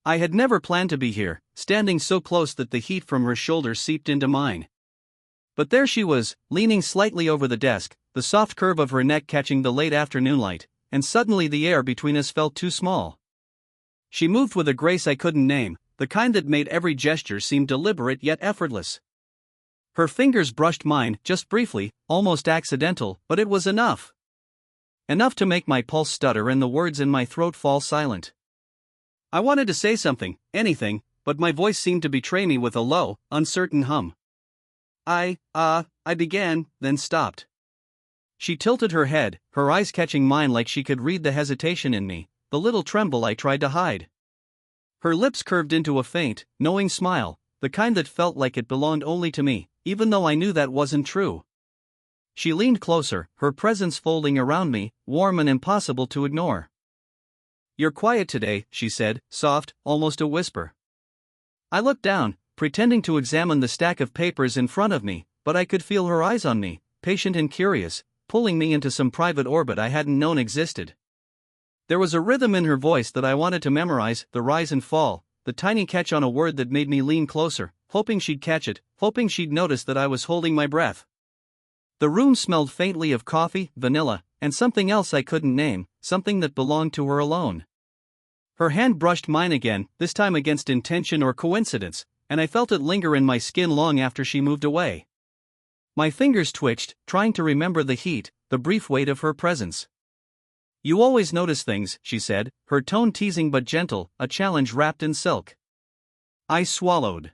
I had never planned to be here, standing so close that the heat from her shoulder seeped into mine. But there she was, leaning slightly over the desk, the soft curve of her neck catching the late afternoon light, and suddenly the air between us felt too small. She moved with a grace I couldn't name, the kind that made every gesture seem deliberate yet effortless. Her fingers brushed mine, just briefly, almost accidental, but it was enough. Enough to make my pulse stutter and the words in my throat fall silent. I wanted to say something, anything, but my voice seemed to betray me with a low, uncertain hum. I began, then stopped. She tilted her head, her eyes catching mine like she could read the hesitation in me, the little tremble I tried to hide. Her lips curved into a faint, knowing smile, the kind that felt like it belonged only to me, even though I knew that wasn't true. She leaned closer, her presence folding around me, warm and impossible to ignore. "You're quiet today," she said, soft, almost a whisper. I looked down, pretending to examine the stack of papers in front of me, but I could feel her eyes on me, patient and curious, pulling me into some private orbit I hadn't known existed. There was a rhythm in her voice that I wanted to memorize, the rise and fall, the tiny catch on a word that made me lean closer, hoping she'd catch it, hoping she'd notice that I was holding my breath. The room smelled faintly of coffee, vanilla, and something else I couldn't name, something that belonged to her alone. Her hand brushed mine again, this time against intention or coincidence, and I felt it linger in my skin long after she moved away. My fingers twitched, trying to remember the heat, the brief weight of her presence. "You always notice things," she said, her tone teasing but gentle, a challenge wrapped in silk. I swallowed.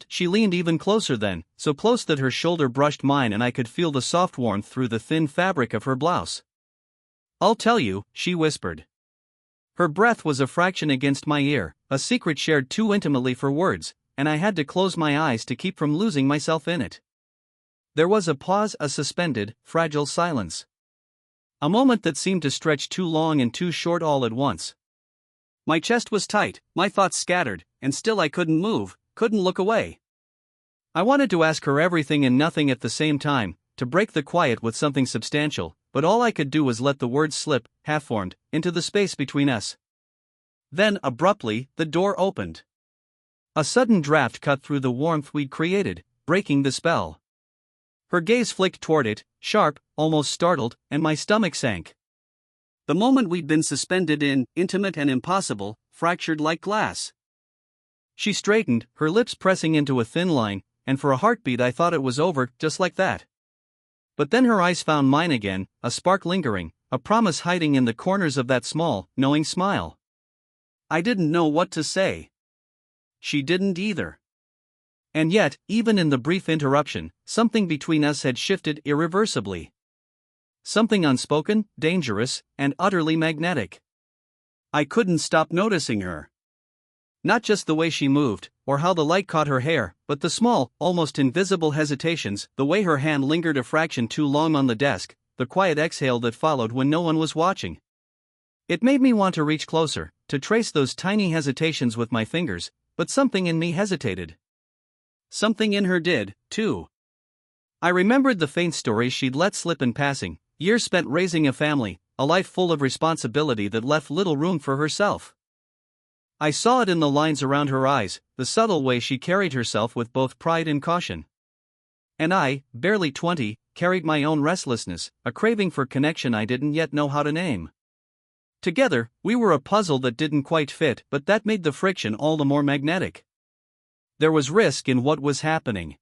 She leaned even closer then, so close that her shoulder brushed mine and I could feel the soft warmth through the thin fabric of her blouse. "I'll tell you," she whispered. Her breath was a fraction against my ear, a secret shared too intimately for words, and I had to close my eyes to keep from losing myself in it. There was a pause, a suspended, fragile silence. A moment that seemed to stretch too long and too short all at once. My chest was tight, my thoughts scattered, and still I couldn't move, couldn't look away. I wanted to ask her everything and nothing at the same time, to break the quiet with something substantial, but all I could do was let the words slip, half-formed, into the space between us. Then, abruptly, the door opened. A sudden draft cut through the warmth we'd created, breaking the spell. Her gaze flicked toward it, sharp, almost startled, and my stomach sank. The moment we'd been suspended in, intimate and impossible, fractured like glass. She straightened, her lips pressing into a thin line, and for a heartbeat I thought it was over, just like that. But then her eyes found mine again, a spark lingering, a promise hiding in the corners of that small, knowing smile. I didn't know what to say. She didn't either. And yet, even in the brief interruption, something between us had shifted irreversibly. Something unspoken, dangerous, and utterly magnetic. I couldn't stop noticing her. Not just the way she moved, or how the light caught her hair, but the small, almost invisible hesitations, the way her hand lingered a fraction too long on the desk, the quiet exhale that followed when no one was watching. It made me want to reach closer, to trace those tiny hesitations with my fingers, but something in me hesitated. Something in her did, too. I remembered the faint stories she'd let slip in passing, years spent raising a family, a life full of responsibility that left little room for herself. I saw it in the lines around her eyes, the subtle way she carried herself with both pride and caution. And I, barely 20, carried my own restlessness, a craving for connection I didn't yet know how to name. Together, we were a puzzle that didn't quite fit, but that made the friction all the more magnetic. There was risk in what was happening.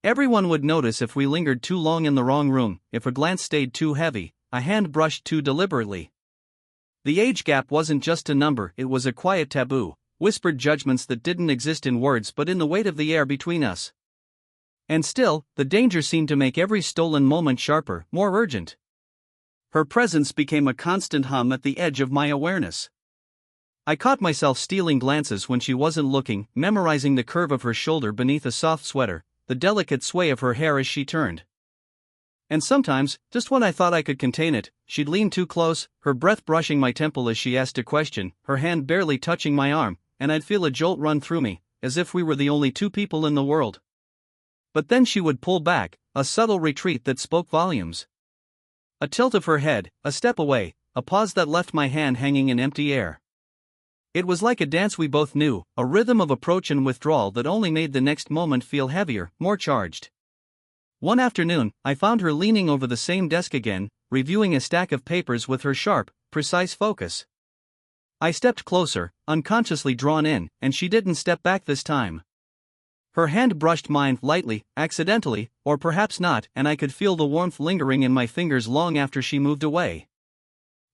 Everyone would notice if we lingered too long in the wrong room, if a glance stayed too heavy, a hand brushed too deliberately. The age gap wasn't just a number, it was a quiet taboo, whispered judgments that didn't exist in words but in the weight of the air between us. And still, the danger seemed to make every stolen moment sharper, more urgent. Her presence became a constant hum at the edge of my awareness. I caught myself stealing glances when she wasn't looking, memorizing the curve of her shoulder beneath a soft sweater, the delicate sway of her hair as she turned. And sometimes, just when I thought I could contain it, she'd lean too close, her breath brushing my temple as she asked a question, her hand barely touching my arm, and I'd feel a jolt run through me, as if we were the only two people in the world. But then she would pull back, a subtle retreat that spoke volumes. A tilt of her head, a step away, a pause that left my hand hanging in empty air. It was like a dance we both knew, a rhythm of approach and withdrawal that only made the next moment feel heavier, more charged. One afternoon, I found her leaning over the same desk again, reviewing a stack of papers with her sharp, precise focus. I stepped closer, unconsciously drawn in, and she didn't step back this time. Her hand brushed mine lightly, accidentally, or perhaps not, and I could feel the warmth lingering in my fingers long after she moved away.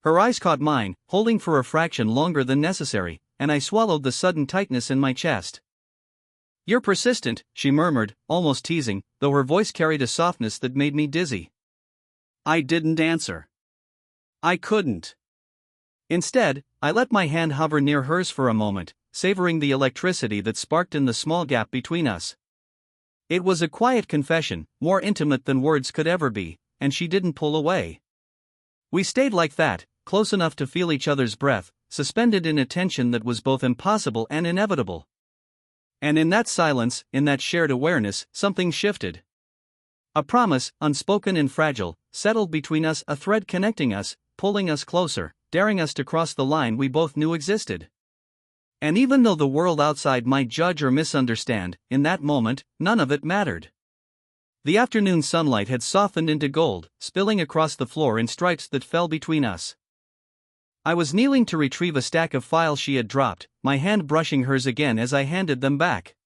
Her eyes caught mine, holding for a fraction longer than necessary, and I swallowed the sudden tightness in my chest. "You're persistent," she murmured, almost teasing, though her voice carried a softness that made me dizzy. I didn't answer. I couldn't. Instead, I let my hand hover near hers for a moment, savoring the electricity that sparked in the small gap between us. It was a quiet confession, more intimate than words could ever be, and she didn't pull away. We stayed like that, close enough to feel each other's breath, suspended in a tension that was both impossible and inevitable. And in that silence, in that shared awareness, something shifted. A promise, unspoken and fragile, settled between us, a thread connecting us, pulling us closer, daring us to cross the line we both knew existed. And even though the world outside might judge or misunderstand, in that moment, none of it mattered. The afternoon sunlight had softened into gold, spilling across the floor in stripes that fell between us. I was kneeling to retrieve a stack of files she had dropped, my hand brushing hers again as I handed them back.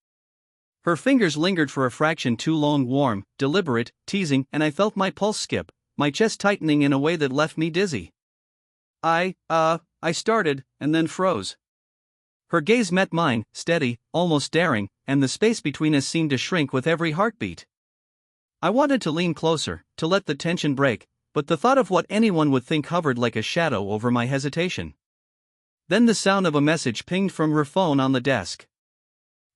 Her fingers lingered for a fraction too long, warm, deliberate, teasing, and I felt my pulse skip, my chest tightening in a way that left me dizzy. I started, and then froze. Her gaze met mine, steady, almost daring, and the space between us seemed to shrink with every heartbeat. I wanted to lean closer, to let the tension break, but the thought of what anyone would think hovered like a shadow over my hesitation. Then the sound of a message pinged from her phone on the desk.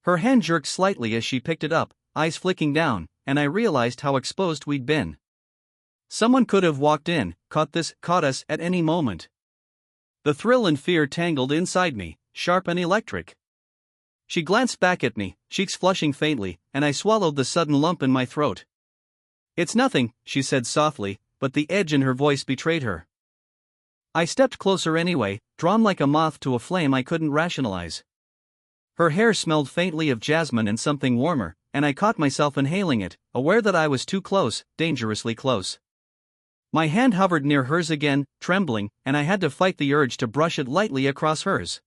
Her hand jerked slightly as she picked it up, eyes flicking down, and I realized how exposed we'd been. Someone could have walked in, caught us at any moment. The thrill and fear tangled inside me, sharp and electric. She glanced back at me, cheeks flushing faintly, and I swallowed the sudden lump in my throat. "It's nothing," she said softly, but the edge in her voice betrayed her. I stepped closer anyway, drawn like a moth to a flame I couldn't rationalize. Her hair smelled faintly of jasmine and something warmer, and I caught myself inhaling it, aware that I was too close, dangerously close. My hand hovered near hers again, trembling, and I had to fight the urge to brush it lightly across hers.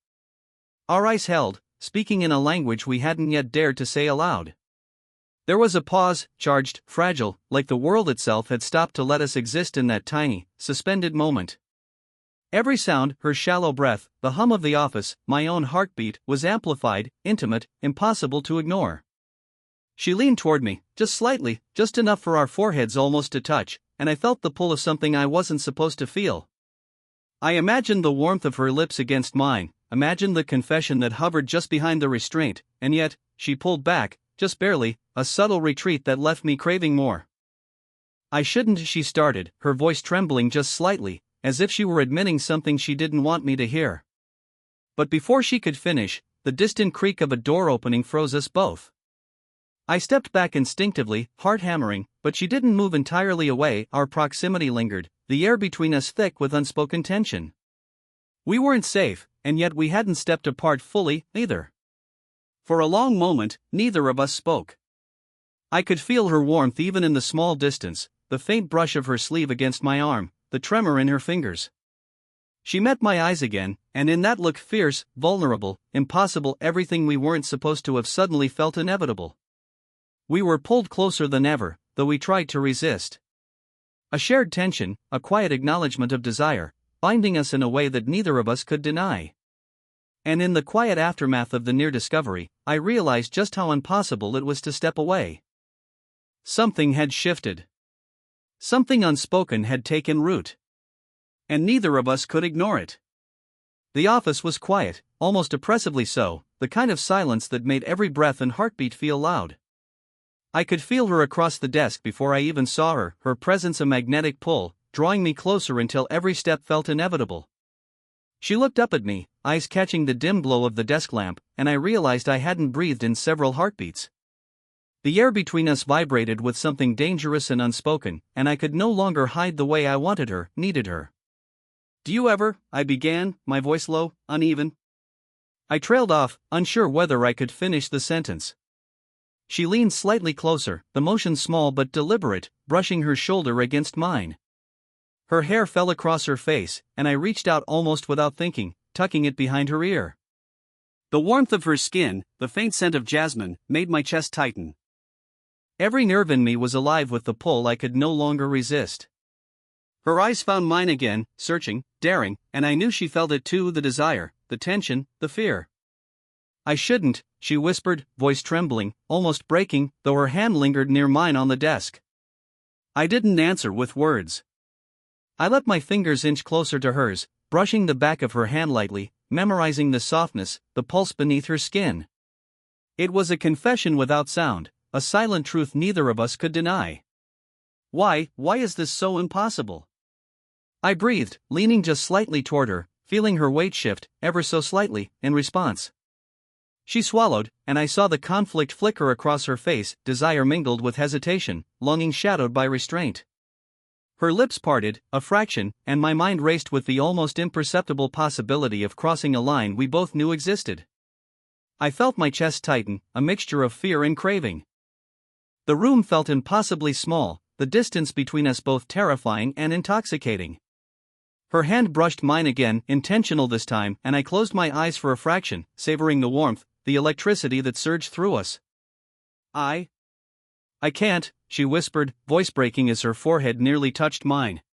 Our eyes held, speaking in a language we hadn't yet dared to say aloud. There was a pause, charged, fragile, like the world itself had stopped to let us exist in that tiny, suspended moment. Every sound, her shallow breath, the hum of the office, my own heartbeat, was amplified, intimate, impossible to ignore. She leaned toward me, just slightly, just enough for our foreheads almost to touch, and I felt the pull of something I wasn't supposed to feel. I imagined the warmth of her lips against mine, imagined the confession that hovered just behind the restraint, and yet, she pulled back, just barely, a subtle retreat that left me craving more. "I shouldn't," she started, her voice trembling just slightly, as if she were admitting something she didn't want me to hear. But before she could finish, the distant creak of a door opening froze us both. I stepped back instinctively, heart hammering, but she didn't move entirely away. Our proximity lingered, the air between us thick with unspoken tension. We weren't safe, and yet we hadn't stepped apart fully, either. For a long moment, neither of us spoke. I could feel her warmth even in the small distance, the faint brush of her sleeve against my arm, the tremor in her fingers. She met my eyes again, and in that look, fierce, vulnerable, impossible, everything we weren't supposed to have suddenly felt inevitable. We were pulled closer than ever, though we tried to resist. A shared tension, a quiet acknowledgement of desire, binding us in a way that neither of us could deny. And in the quiet aftermath of the near discovery, I realized just how impossible it was to step away. Something had shifted. Something unspoken had taken root. And neither of us could ignore it. The office was quiet, almost oppressively so, the kind of silence that made every breath and heartbeat feel loud. I could feel her across the desk before I even saw her, her presence a magnetic pull, drawing me closer until every step felt inevitable. She looked up at me, eyes catching the dim glow of the desk lamp, and I realized I hadn't breathed in several heartbeats. The air between us vibrated with something dangerous and unspoken, and I could no longer hide the way I wanted her, needed her. Do you ever? I began, my voice low, uneven. I trailed off, unsure whether I could finish the sentence. She leaned slightly closer, the motion small but deliberate, brushing her shoulder against mine. Her hair fell across her face, and I reached out almost without thinking, tucking it behind her ear. The warmth of her skin, the faint scent of jasmine, made my chest tighten. Every nerve in me was alive with the pull I could no longer resist. Her eyes found mine again, searching, daring, and I knew she felt it too, the desire, the tension, the fear. I shouldn't, she whispered, voice trembling, almost breaking, though her hand lingered near mine on the desk. I didn't answer with words. I let my fingers inch closer to hers, brushing the back of her hand lightly, memorizing the softness, the pulse beneath her skin. It was a confession without sound, a silent truth neither of us could deny. Why is this so impossible? I breathed, leaning just slightly toward her, feeling her weight shift, ever so slightly, in response. She swallowed, and I saw the conflict flicker across her face, desire mingled with hesitation, longing shadowed by restraint. Her lips parted, a fraction, and my mind raced with the almost imperceptible possibility of crossing a line we both knew existed. I felt my chest tighten, a mixture of fear and craving. The room felt impossibly small, the distance between us both terrifying and intoxicating. Her hand brushed mine again, intentional this time, and I closed my eyes for a fraction, savoring the warmth, the electricity that surged through us. I can't, she whispered, voice breaking as her forehead nearly touched mine.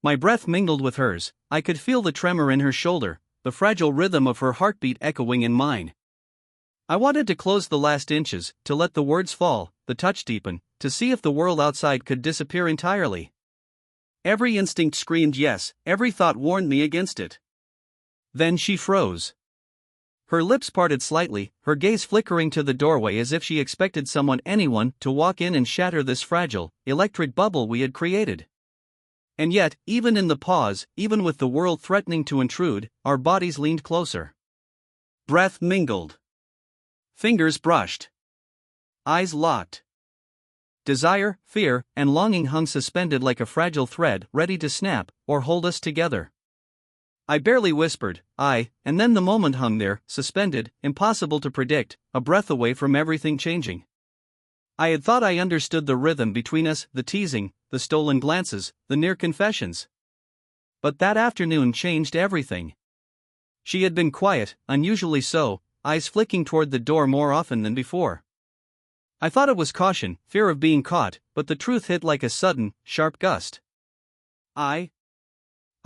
My breath mingled with hers, I could feel the tremor in her shoulder, the fragile rhythm of her heartbeat echoing in mine. I wanted to close the last inches, to let the words fall, the touch deepen, to see if the world outside could disappear entirely. Every instinct screamed yes, every thought warned me against it. Then she froze. Her lips parted slightly, her gaze flickering to the doorway as if she expected anyone, to walk in and shatter this fragile, electric bubble we had created. And yet, even in the pause, even with the world threatening to intrude, our bodies leaned closer. Breath mingled. Fingers brushed. Eyes locked. Desire, fear, and longing hung suspended like a fragile thread, ready to snap, or hold us together. I barely whispered, and then the moment hung there, suspended, impossible to predict, a breath away from everything changing. I had thought I understood the rhythm between us, the teasing, the stolen glances, the near confessions. But that afternoon changed everything. She had been quiet, unusually so, eyes flicking toward the door more often than before. I thought it was caution, fear of being caught, but the truth hit like a sudden, sharp gust.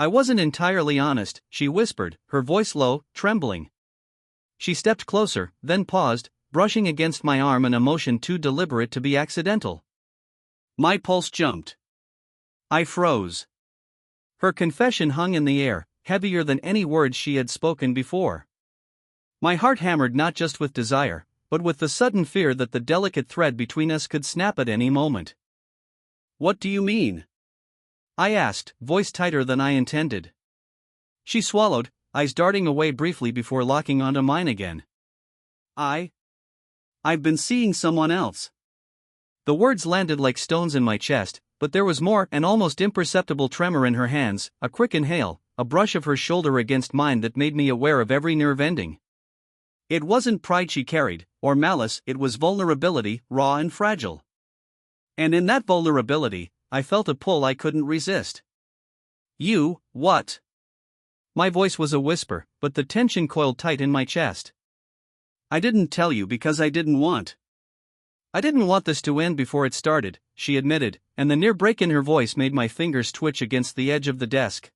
I wasn't entirely honest, she whispered, her voice low, trembling. She stepped closer, then paused, brushing against my arm in a motion too deliberate to be accidental. My pulse jumped. I froze. Her confession hung in the air, heavier than any words she had spoken before. My heart hammered not just with desire, but with the sudden fear that the delicate thread between us could snap at any moment. What do you mean? I asked, voice tighter than I intended. She swallowed, eyes darting away briefly before locking onto mine again. I've been seeing someone else. The words landed like stones in my chest, but there was more, an almost imperceptible tremor in her hands, a quick inhale, a brush of her shoulder against mine that made me aware of every nerve ending. It wasn't pride she carried, or malice, it was vulnerability, raw and fragile. And in that vulnerability, I felt a pull I couldn't resist. You, what? My voice was a whisper, but the tension coiled tight in my chest. I didn't tell you because I didn't want. I didn't want this to end before it started, she admitted, and the near break in her voice made my fingers twitch against the edge of the desk.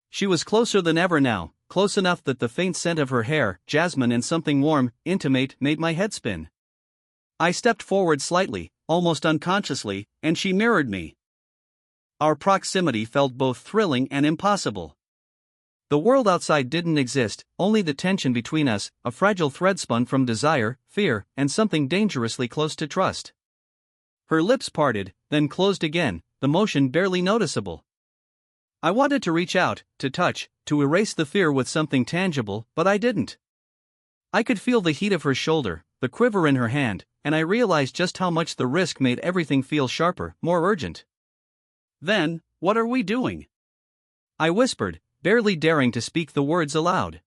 She was closer than ever now, close enough that the faint scent of her hair, jasmine and something warm, intimate, made my head spin. I stepped forward slightly, almost unconsciously, and she mirrored me. Our proximity felt both thrilling and impossible. The world outside didn't exist, only the tension between us, a fragile thread spun from desire, fear, and something dangerously close to trust. Her lips parted, then closed again, the motion barely noticeable. I wanted to reach out, to touch, to erase the fear with something tangible, but I didn't. I could feel the heat of her shoulder, the quiver in her hand, and I realized just how much the risk made everything feel sharper, more urgent. Then, what are we doing? I whispered, barely daring to speak the words aloud.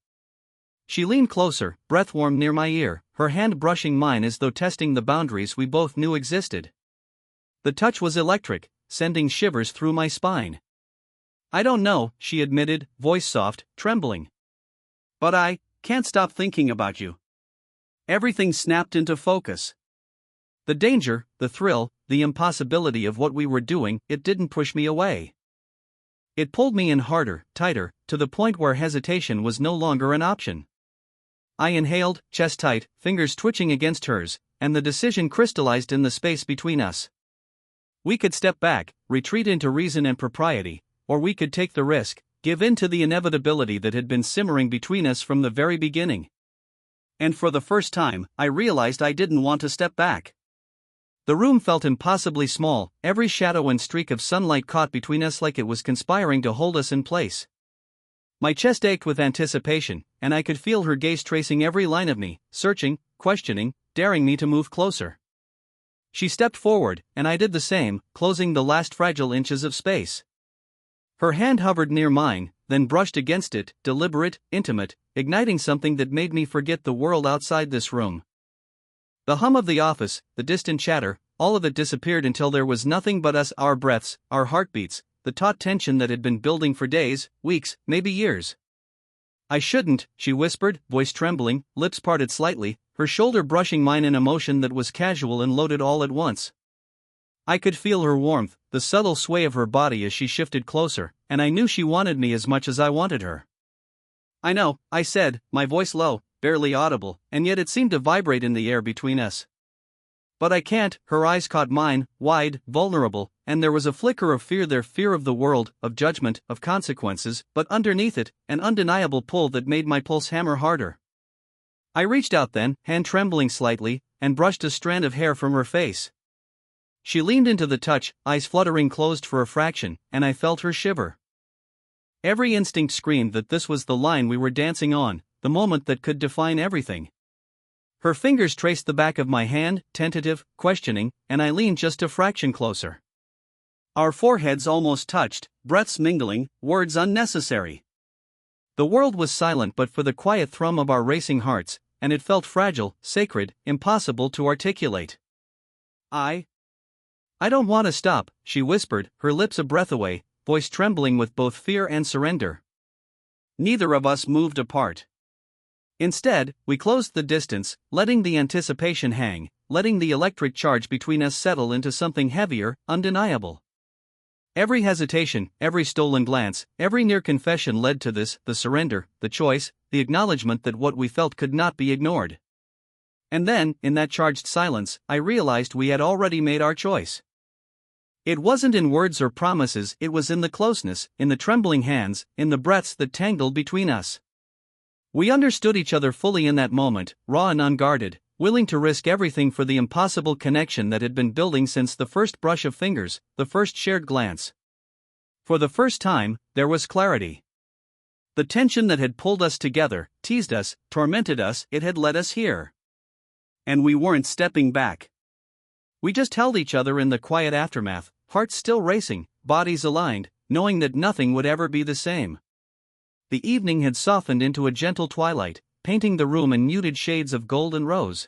She leaned closer, breath warm near my ear, her hand brushing mine as though testing the boundaries we both knew existed. The touch was electric, sending shivers through my spine. "I don't know," she admitted, voice soft, trembling. "But I can't stop thinking about you." Everything snapped into focus. The danger, the thrill, the impossibility of what we were doing, it didn't push me away. It pulled me in harder, tighter, to the point where hesitation was no longer an option. I inhaled, chest tight, fingers twitching against hers, and the decision crystallized in the space between us. We could step back, retreat into reason and propriety, or we could take the risk, give in to the inevitability that had been simmering between us from the very beginning. And for the first time, I realized I didn't want to step back. The room felt impossibly small, every shadow and streak of sunlight caught between us like it was conspiring to hold us in place. My chest ached with anticipation, and I could feel her gaze tracing every line of me, searching, questioning, daring me to move closer. She stepped forward, and I did the same, closing the last fragile inches of space. Her hand hovered near mine, then brushed against it, deliberate, intimate, igniting something that made me forget the world outside this room. The hum of the office, the distant chatter, all of it disappeared until there was nothing but us, our breaths, our heartbeats, the taut tension that had been building for days, weeks, maybe years. "I shouldn't," she whispered, voice trembling, lips parted slightly, her shoulder brushing mine in a motion that was casual and loaded all at once. I could feel her warmth, the subtle sway of her body as she shifted closer, and I knew she wanted me as much as I wanted her. "I know," I said, my voice low, barely audible, and yet it seemed to vibrate in the air between us. "But I can't." Her eyes caught mine, wide, vulnerable, and there was a flicker of fear there, fear of the world, of judgment, of consequences, but underneath it, an undeniable pull that made my pulse hammer harder. I reached out then, hand trembling slightly, and brushed a strand of hair from her face. She leaned into the touch, eyes fluttering closed for a fraction, and I felt her shiver. Every instinct screamed that this was the line we were dancing on, the moment that could define everything. Her fingers traced the back of my hand, tentative, questioning, and I leaned just a fraction closer. Our foreheads almost touched, breaths mingling, words unnecessary. The world was silent but for the quiet thrum of our racing hearts, and it felt fragile, sacred, impossible to articulate. I don't want to stop," she whispered, her lips a breath away, voice trembling with both fear and surrender. Neither of us moved apart. Instead, we closed the distance, letting the anticipation hang, letting the electric charge between us settle into something heavier, undeniable. Every hesitation, every stolen glance, every near confession led to this, the surrender, the choice, the acknowledgement that what we felt could not be ignored. And then, in that charged silence, I realized we had already made our choice. It wasn't in words or promises, it was in the closeness, in the trembling hands, in the breaths that tangled between us. We understood each other fully in that moment, raw and unguarded, willing to risk everything for the impossible connection that had been building since the first brush of fingers, the first shared glance. For the first time, there was clarity. The tension that had pulled us together, teased us, tormented us, it had led us here. And we weren't stepping back. We just held each other in the quiet aftermath, hearts still racing, bodies aligned, knowing that nothing would ever be the same. The evening had softened into a gentle twilight, painting the room in muted shades of gold and rose.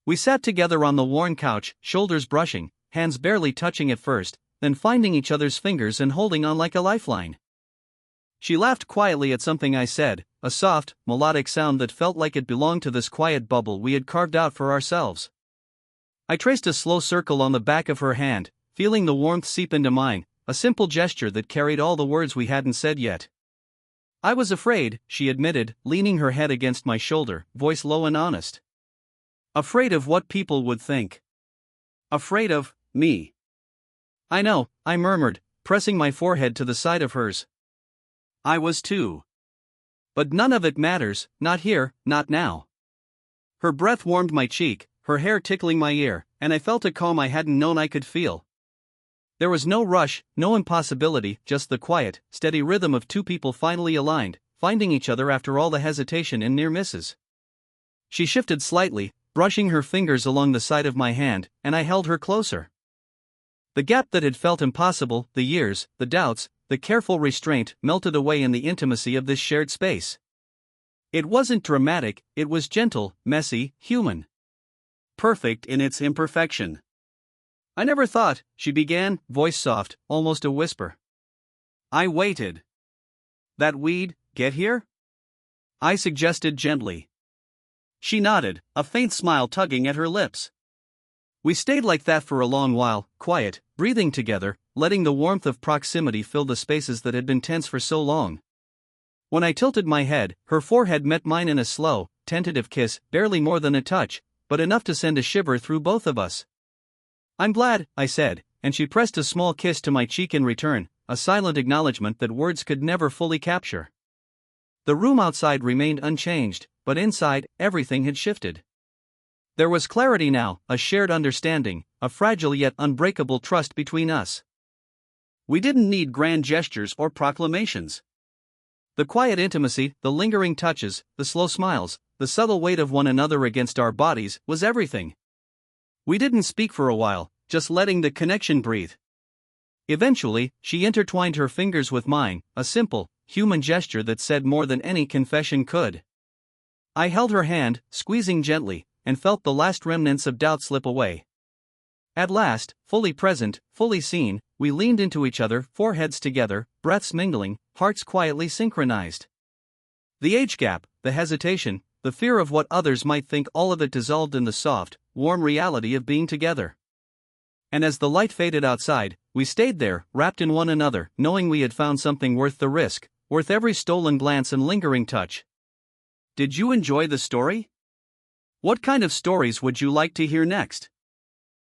We sat together on the worn couch, shoulders brushing, hands barely touching at first, then finding each other's fingers and holding on like a lifeline. She laughed quietly at something I said, a soft, melodic sound that felt like it belonged to this quiet bubble we had carved out for ourselves. I traced a slow circle on the back of her hand, feeling the warmth seep into mine, a simple gesture that carried all the words we hadn't said yet. "I was afraid," she admitted, leaning her head against my shoulder, voice low and honest. "Afraid of what people would think. Afraid of me." "I know," I murmured, pressing my forehead to the side of hers. "I was too. But none of it matters, not here, not now." Her breath warmed my cheek, her hair tickling my ear, and I felt a calm I hadn't known I could feel. There was no rush, no impossibility, just the quiet, steady rhythm of two people finally aligned, finding each other after all the hesitation and near misses. She shifted slightly, brushing her fingers along the side of my hand, and I held her closer. The gap that had felt impossible, the years, the doubts, the careful restraint melted away in the intimacy of this shared space. It wasn't dramatic, it was gentle, messy, human. Perfect in its imperfection. "I never thought," she began, voice soft, almost a whisper. I waited. "That we'd get here?" I suggested gently. She nodded, a faint smile tugging at her lips. We stayed like that for a long while, quiet, breathing together, letting the warmth of proximity fill the spaces that had been tense for so long. When I tilted my head, her forehead met mine in a slow, tentative kiss, barely more than a touch, but enough to send a shiver through both of us. "I'm glad," I said, and she pressed a small kiss to my cheek in return, a silent acknowledgement that words could never fully capture. The room outside remained unchanged, but inside, everything had shifted. There was clarity now, a shared understanding, a fragile yet unbreakable trust between us. We didn't need grand gestures or proclamations. The quiet intimacy, the lingering touches, the slow smiles, the subtle weight of one another against our bodies, was everything. We didn't speak for a while, just letting the connection breathe. Eventually, she intertwined her fingers with mine, a simple, human gesture that said more than any confession could. I held her hand, squeezing gently, and felt the last remnants of doubt slip away. At last, fully present, fully seen, we leaned into each other, foreheads together, breaths mingling, hearts quietly synchronized. The age gap, the hesitation, the fear of what others might think, all of it dissolved in the soft, warm reality of being together. And as the light faded outside, we stayed there, wrapped in one another, knowing we had found something worth the risk, worth every stolen glance and lingering touch. Did you enjoy the story? What kind of stories would you like to hear next?